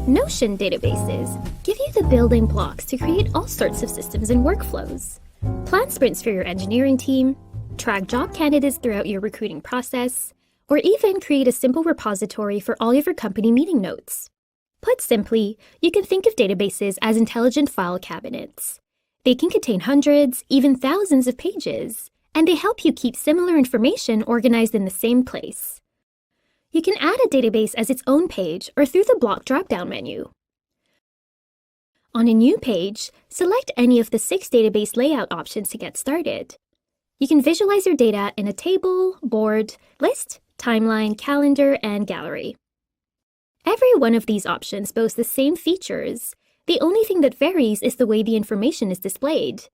Notion databases give you the building blocks to create all sorts of systems and workflows. Plan sprints for your engineering team, track job candidates throughout your recruiting process, or even create a simple repository for all of your company meeting notes. Put simply, you can think of databases as intelligent file cabinets. They can contain hundreds, even thousands of pages, and they help you keep similar information organized in the same place. You can add a database as its own page or through the block drop-down menu. On a new page, select any of the 6 database layout options to get started. You can visualize your data in a table, board, list, timeline, calendar, and gallery. Every one of these options boasts the same features. The only thing that varies is the way the information is displayed.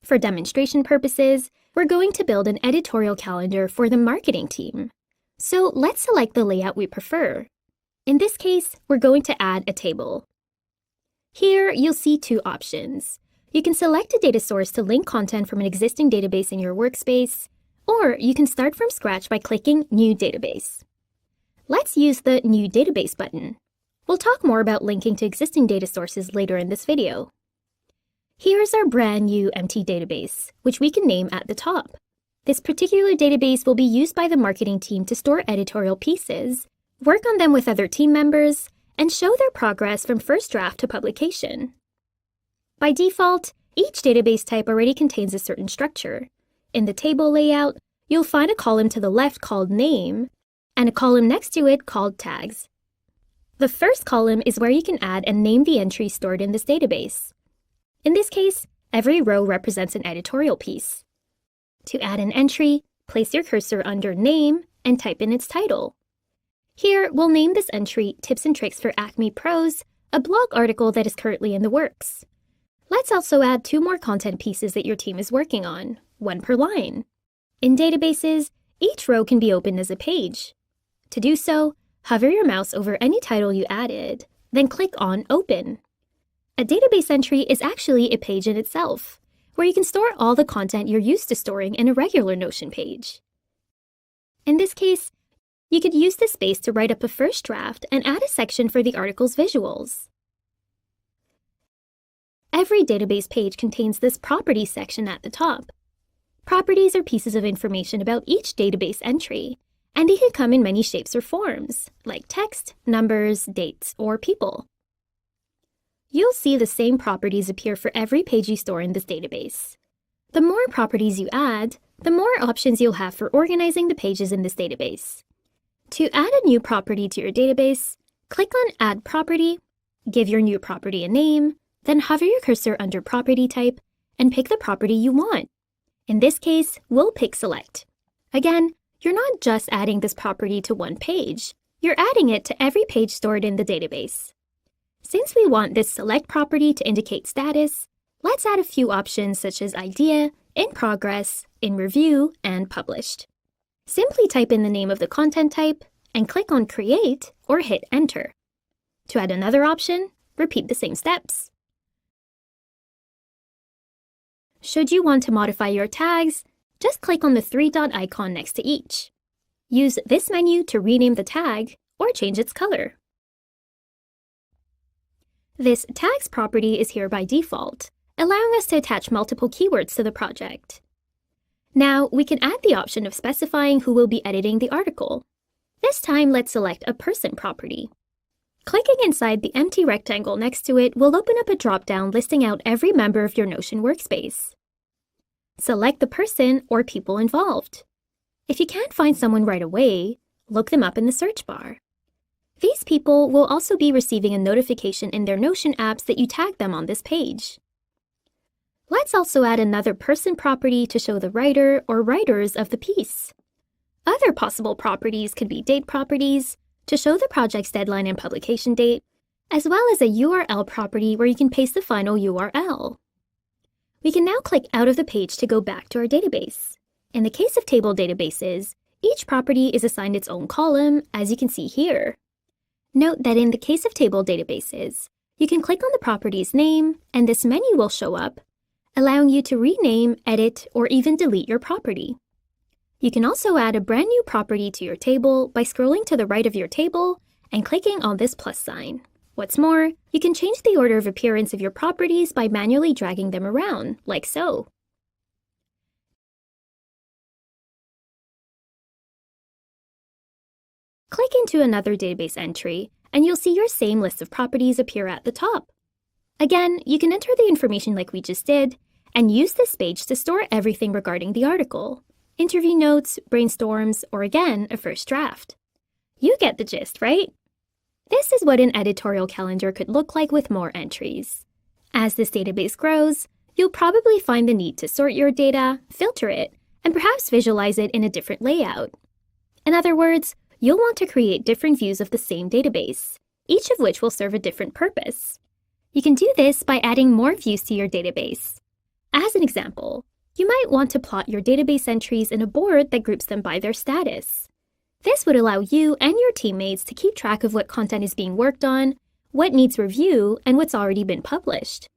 For demonstration purposes, we're going to build an editorial calendar for the marketing team. So let's select the layout we prefer. In this case, we're going to add a table. Here, you'll see 2 options. You can select a data source to link content from an existing database in your workspace, or you can start from scratch by clicking New Database. Let's use the New Database button. We'll talk more about linking to existing data sources later in this video. Here's our brand new empty database, which we can name at the top. This particular database will be used by the marketing team to store editorial pieces, work on them with other team members, and show their progress from first draft to publication. By default, each database type already contains a certain structure. In the table layout, you'll find a column to the left called Name, and a column next to it called Tags. The first column is where you can add and name the entries stored in this database. In this case, every row represents an editorial piece. To add an entry, place your cursor under Name and type in its title. Here, we'll name this entry Tips and Tricks for Acme Pros, a blog article that is currently in the works. Let's also add 2 more content pieces that your team is working on, 1 per line. In databases, each row can be opened as a page. To do so, hover your mouse over any title you added, then click on Open. A database entry is actually a page in itself, where you can store all the content you're used to storing in a regular Notion page. In this case, you could use this space to write up a first draft and add a section for the article's visuals. Every database page contains this Properties section at the top. Properties are pieces of information about each database entry, and they can come in many shapes or forms, like text, numbers, dates, or people. You'll see the same properties appear for every page you store in this database. The more properties you add, the more options you'll have for organizing the pages in this database. To add a new property to your database, click on Add Property, give your new property a name, then hover your cursor under Property Type and pick the property you want. In this case, we'll pick Select. Again, you're not just adding this property to one page, you're adding it to every page stored in the database. Since we want this Select property to indicate status, let's add a few options such as Idea, In Progress, In Review, and Published. Simply type in the name of the content type and click on Create or hit Enter. To add another option, repeat the same steps. Should you want to modify your tags, just click on the 3-dot icon next to each. Use this menu to rename the tag or change its color. This Tags property is here by default, allowing us to attach multiple keywords to the project. Now, we can add the option of specifying who will be editing the article. This time, let's select a Person property. Clicking inside the empty rectangle next to it will open up a drop-down listing out every member of your Notion workspace. Select the person or people involved. If you can't find someone right away, look them up in the search bar. These people will also be receiving a notification in their Notion apps that you tag them on this page. Let's also add another Person property to show the writer or writers of the piece. Other possible properties could be Date properties to show the project's deadline and publication date, as well as a URL property where you can paste the final URL. We can now click out of the page to go back to our database. In the case of table databases, each property is assigned its own column, as you can see here. Note that in the case of table databases, you can click on the property's name, and this menu will show up, allowing you to rename, edit, or even delete your property. You can also add a brand new property to your table by scrolling to the right of your table and clicking on this plus sign. What's more, you can change the order of appearance of your properties by manually dragging them around, like so. Click into another database entry, and you'll see your same list of properties appear at the top. Again, you can enter the information like we just did, and use this page to store everything regarding the article, interview notes, brainstorms, or again, a first draft. You get the gist, right? This is what an editorial calendar could look like with more entries. As this database grows, you'll probably find the need to sort your data, filter it, and perhaps visualize it in a different layout. In other words, you'll want to create different views of the same database, each of which will serve a different purpose. You can do this by adding more views to your database. As an example, you might want to plot your database entries in a board that groups them by their status. This would allow you and your teammates to keep track of what content is being worked on, what needs review, and what's already been published.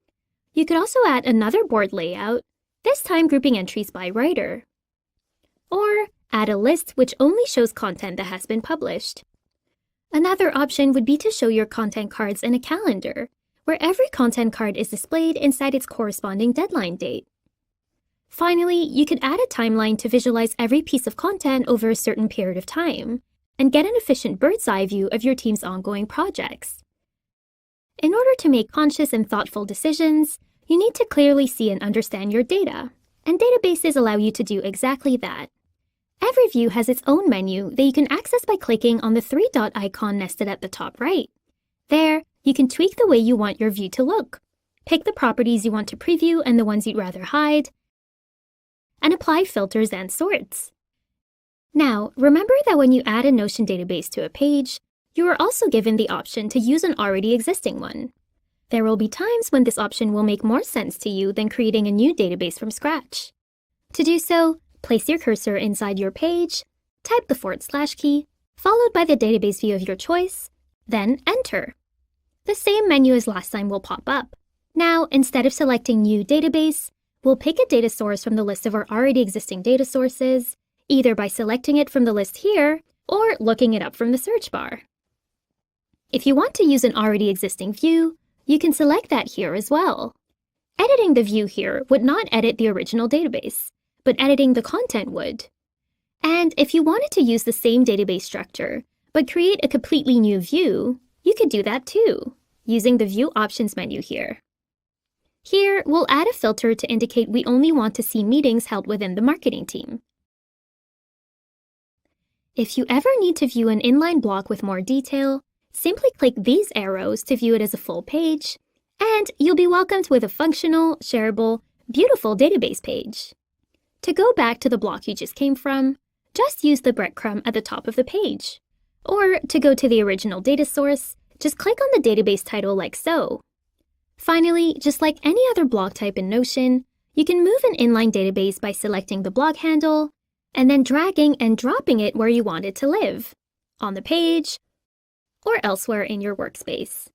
You could also add another board layout, this time grouping entries by writer. Or add a list which only shows content that has been published. Another option would be to show your content cards in a calendar, where every content card is displayed inside its corresponding deadline date. Finally, you could add a timeline to visualize every piece of content over a certain period of time, and get an efficient bird's-eye view of your team's ongoing projects. In order to make conscious and thoughtful decisions, you need to clearly see and understand your data, and databases allow you to do exactly that. Every view has its own menu that you can access by clicking on the three-dot icon nested at the top right. There, you can tweak the way you want your view to look, pick the properties you want to preview and the ones you'd rather hide, and apply filters and sorts. Now, remember that when you add a Notion database to a page, you are also given the option to use an already existing one. There will be times when this option will make more sense to you than creating a new database from scratch. To do so, place your cursor inside your page, type the / key, followed by the database view of your choice, then enter. The same menu as last time will pop up. Now, instead of selecting New Database, we'll pick a data source from the list of our already existing data sources, either by selecting it from the list here or looking it up from the search bar. If you want to use an already existing view, you can select that here as well. Editing the view here would not edit the original database, but editing the content would. And if you wanted to use the same database structure, but create a completely new view, you could do that too, using the View Options menu here. Here, we'll add a filter to indicate we only want to see meetings held within the marketing team. If you ever need to view an inline block with more detail, simply click these arrows to view it as a full page, and you'll be welcomed with a functional, shareable, beautiful database page. To go back to the block you just came from, just use the breadcrumb at the top of the page. Or to go to the original data source, just click on the database title like so. Finally, just like any other block type in Notion, you can move an inline database by selecting the block handle, and then dragging and dropping it where you want it to live, on the page, or elsewhere in your workspace.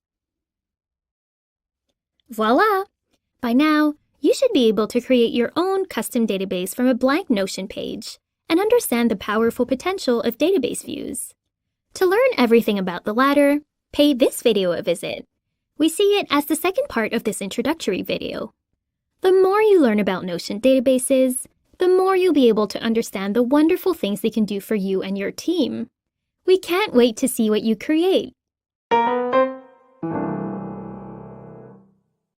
Voila! By now, you should be able to create your own custom database from a blank Notion page and understand the powerful potential of database views. To learn everything about the latter, pay this video a visit. We see it as the second part of this introductory video. The more you learn about Notion databases, the more you'll be able to understand the wonderful things they can do for you and your team. We can't wait to see what you create.